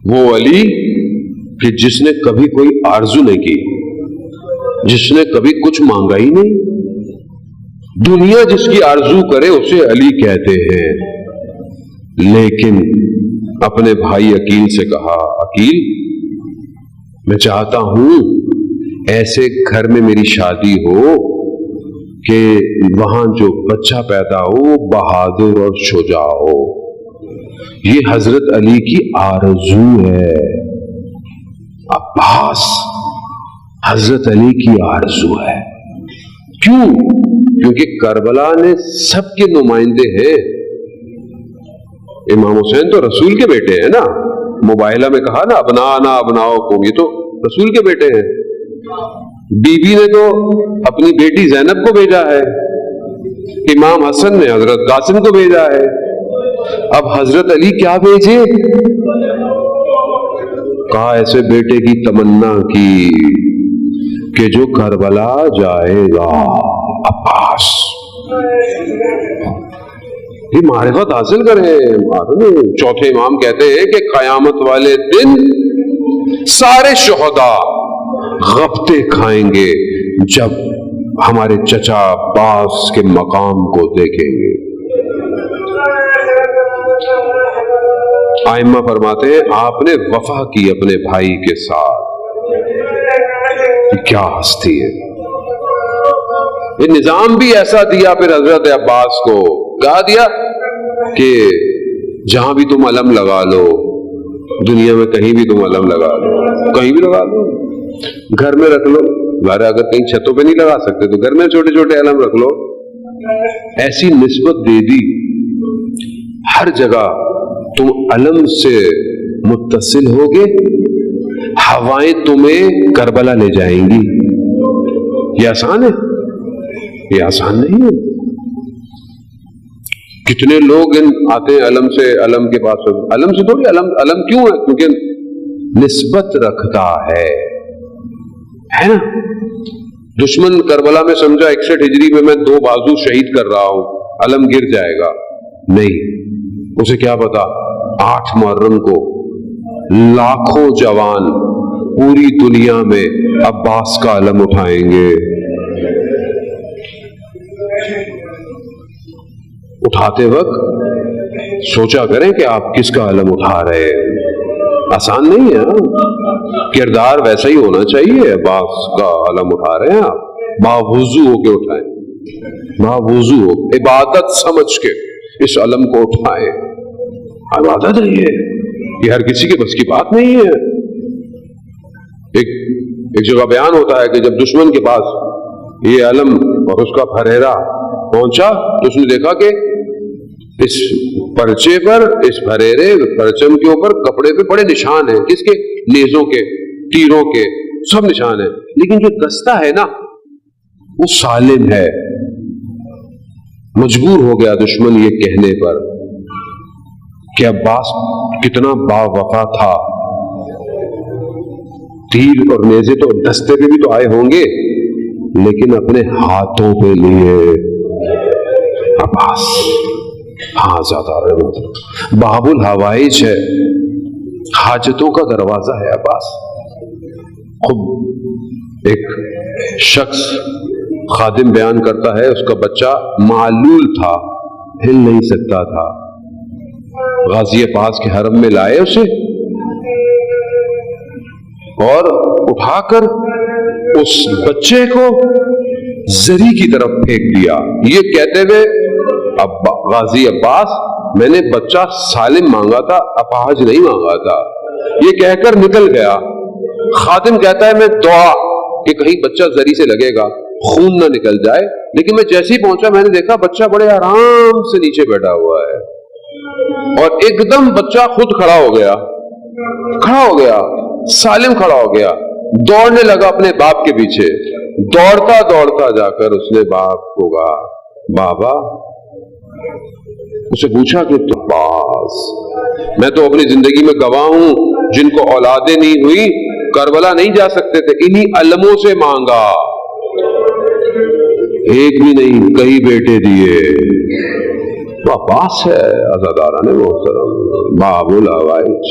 وہ علی کہ جس نے کبھی کوئی آرزو نہیں کی، جس نے کبھی کچھ مانگا ہی نہیں، دنیا جس کی آرزو کرے اسے علی کہتے ہیں۔ لیکن اپنے بھائی عقیل سے کہا، عقیل میں چاہتا ہوں ایسے گھر میں میری شادی ہو کہ وہاں جو بچہ پیدا ہو وہ بہادر اور شجاع ہو۔ یہ حضرت علی کی آرزو ہے۔ عباس حضرت علی کی آرزو ہے۔ کیوں؟ کیونکہ کربلا نے سب کے نمائندے ہیں۔ امام حسین تو رسول کے بیٹے ہیں نا، مباہلہ میں کہا نا ابنانا ابناؤکم، یہ تو رسول کے بیٹے ہیں۔ بی بی نے تو اپنی بیٹی زینب کو بھیجا ہے، امام حسن نے حضرت قاسم کو بھیجا ہے، اب حضرت علی کیا بھیجے؟ کہا ایسے بیٹے کی تمنا کی کہ جو کربلا جائے گا۔ عباس یہ معرفت حاصل کریں۔ چوتھے امام کہتے ہیں کہ قیامت والے دن سارے شہداء غبطے کھائیں گے جب ہمارے چچا عباس کے مقام کو دیکھیں گے۔ ائمہ فرماتے ہیں آپ نے وفا کی اپنے بھائی کے ساتھ، کیا ہستی ہے۔ یہ نظام بھی ایسا دیا پھر حضرت عباس کو، کہا دیا کہ جہاں بھی تم علم لگا لو، دنیا میں کہیں بھی تم علم لگا لو، کہیں بھی لگا لو، گھر میں رکھ لو، گھر اگر کہیں چھتوں پہ نہیں لگا سکتے تو گھر میں چھوٹے چھوٹے علم رکھ لو۔ ایسی نسبت دے دی، ہر جگہ تم علم سے متصل ہوگے، ہوائیں تمہیں کربلا لے جائیں گی۔ یہ آسان ہے؟ یہ آسان نہیں ہے۔ کتنے لوگ آتے ہیں علم سے، علم کے پاس، علم سے تھوڑی، علم کیوں ہے؟ کیونکہ نسبت رکھتا ہے نا۔ دشمن کربلا میں سمجھا 61 ہجری میں 2 بازو شہید کر رہا ہوں، علم گر جائے گا، نہیں، اسے کیا پتا 8 محرم کو لاکھوں جوان پوری دنیا میں عباس کا علم اٹھائیں گے۔ اٹھاتے وقت سوچا کریں کہ آپ کس کا علم اٹھا رہے ہیں۔ آسان نہیں ہے، کردار ویسا ہی ہونا چاہیے۔ عباس کا علم اٹھا رہے ہیں آپ، باوضو ہو کے اٹھائیں، باوضو ہو، عبادت سمجھ کے اس علم کو اٹھائیں۔ عبادت ہے یہ ہر کسی کے بس کی بات نہیں ہے۔ ایک جگہ بیان ہوتا ہے کہ جب دشمن کے پاس یہ علم اور اس کا پھریرا پہنچا تو اس نے دیکھا کہ اس پرچے پر، اس پھریرے پرچم کے اوپر کپڑے پہ بڑے نشان ہیں، کس کے؟ نیزوں کے، تیروں کے، سب نشان ہیں، لیکن جو دستہ ہے نا وہ سالم ہے۔ مجبور ہو گیا دشمن یہ کہنے پر کہ عباس کتنا با وفا تھا، تیر اور نیزے تو دستے پہ بھی تو آئے ہوں گے لیکن اپنے ہاتھوں پہ لیے عباس۔ ہاں زیادہ باب الحوائج ہے، حاجتوں کا دروازہ ہے عباس۔ خود ایک شخص خادم بیان کرتا ہے اس کا بچہ معلول تھا، ہل نہیں سکتا تھا، غازی پاس کے حرم میں لائے اسے اور اٹھا کر اس بچے کو زری کی طرف پھینک دیا، یہ کہتے ہوئے غازی عباس میں نے بچہ سالم مانگا تھا، اپاہج نہیں مانگا تھا، یہ کہہ کر نکل گیا۔ خادم کہتا ہے میں دعا کہ کہیں بچہ زری سے لگے گا، خون نہ نکل جائے، لیکن میں جیسے ہی پہنچا میں نے دیکھا بچہ بڑے آرام سے نیچے بیٹھا ہوا ہے اور ایک دم بچہ خود کھڑا ہو گیا، سالم کھڑا ہو گیا، دوڑنے لگا اپنے باپ کے پیچھے، دوڑتا دوڑتا جا کر اس نے باپ کو کہا بابا، اسے پوچھا کہ تو باس میں تو اپنی زندگی میں گواہ ہوں جن کو اولادیں نہیں ہوئی کربلا نہیں جا سکتے تھے، انہی علموں سے مانگا، ایک بھی نہیں کئی بیٹے دیے۔ عباس ہے عزاداران محترم، باب الحوائج۔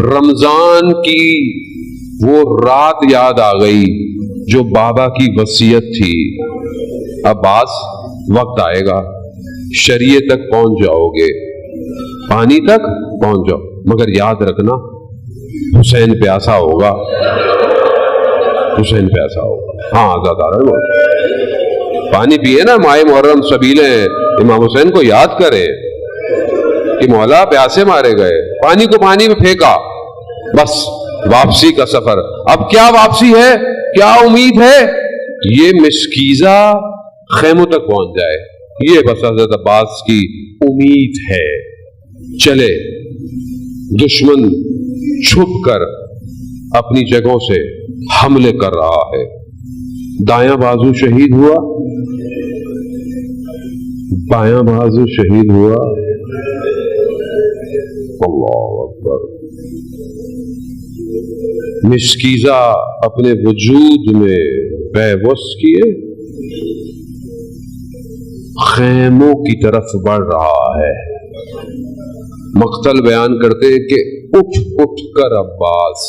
رمضان کی وہ رات یاد آ گئی جو بابا کی وصیت تھی، عباس وقت آئے گا شریعت تک پہنچ جاؤ گے، پانی تک پہنچ جاؤ، مگر یاد رکھنا حسین پیاسا ہوگا، حسین پیاسا ہوگا۔ ہاں آزاد پانی پیے نا، ماہ محرم سبیلیں امام حسین کو یاد کرے کہ مولا پیاسے مارے گئے، پانی کو پانی میں پھینکا، بس واپسی کا سفر۔ اب کیا واپسی ہے، کیا امید ہے؟ یہ مسکیزہ خیموں تک پہنچ جائے، یہ بس حضرت عباس کی امید ہے۔ چلے، دشمن چھپ کر اپنی جگہوں سے حملے کر رہا ہے، دایاں بازو شہید ہوا، بایاں بازو شہید ہوا، اللہ اکبر۔ مسکیزہ اپنے وجود میں بے بس کیے خیموں کی طرف بڑھ رہا ہے۔ مقتل بیان کرتے ہیں کہ اٹھ اٹھ کر عباس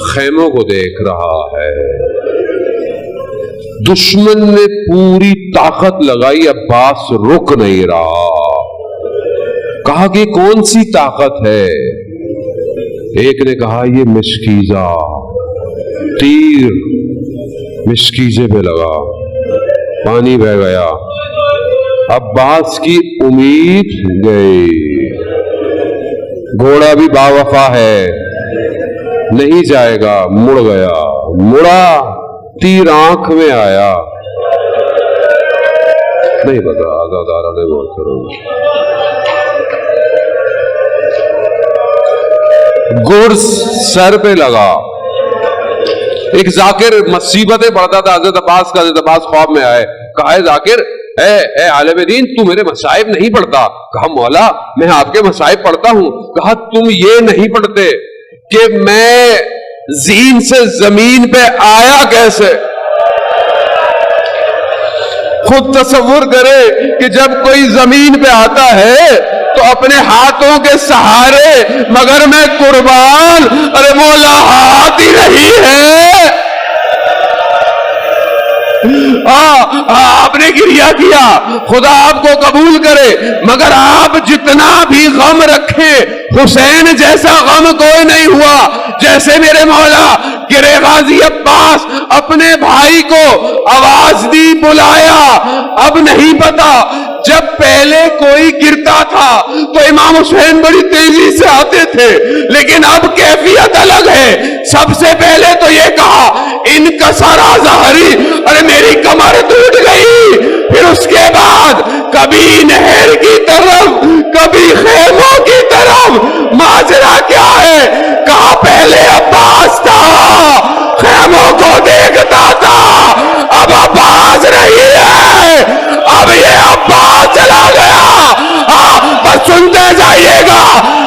خیموں کو دیکھ رہا ہے۔ دشمن نے پوری طاقت لگائی، عباس رک نہیں رہا۔ کہا کہ کون سی طاقت ہے؟ ایک نے کہا یہ مسکیزہ، تیر مسکیزے پہ لگا، پانی بہ گیا، عباس کی امید گئی۔ گھوڑا بھی باوفا ہے، نہیں جائے گا، مڑ گیا، مڑا، تیر آنکھ میں آیا، نہیں پتا آزادارہ نے غور کرو۔ گرز سر پہ لگا۔ ایک ذاکر مصیبتیں پڑھتا تھا حضرت عباس کا، حضرت عباس خواب میں آئے، کہا ہے ذاکر اے عالم دین تو میرے مصائب نہیں پڑھتا؟ کہا مولا میں آپ کے مصائب پڑھتا ہوں۔ کہا تم یہ نہیں پڑھتے کہ میں زین سے زمین پہ آیا کیسے؟ خود تصور کرے کہ جب کوئی زمین پہ آتا ہے تو اپنے ہاتھوں کے سہارے، مگر میں قربان، ارے مولا ہاتھ ہی نہیں ہے۔ آپ نے گریہ کیا، خدا آپ کو قبول کرے، مگر آپ جتنا بھی غم رکھیں حسین جیسا غم کوئی نہیں ہوا جیسے میرے مولا گرے غازی عباس اپنے بھائی کو آواز دی، بلایا۔ اب نہیں پتا، جب پہلے کوئی گرتا تھا تو امام حسین بڑی تیزی سے آتے تھے، لیکن اب کیفیت الگ ہے۔ سب سے پہلے تو یہ کہا انکسر ظہری، ارے میری کمر ٹوٹ گئی۔ پھر اس کے بعد کبھی نہر کی طرف، کبھی خیموں کی طرف۔ ماجرا کیا ہے؟ کہا پہلے عباس تھا، خیموں کو دیکھتا تھا، اب عباس نہیں ہے، اب یہ عباس چلا گیا۔ بس سنتے جائیے گا،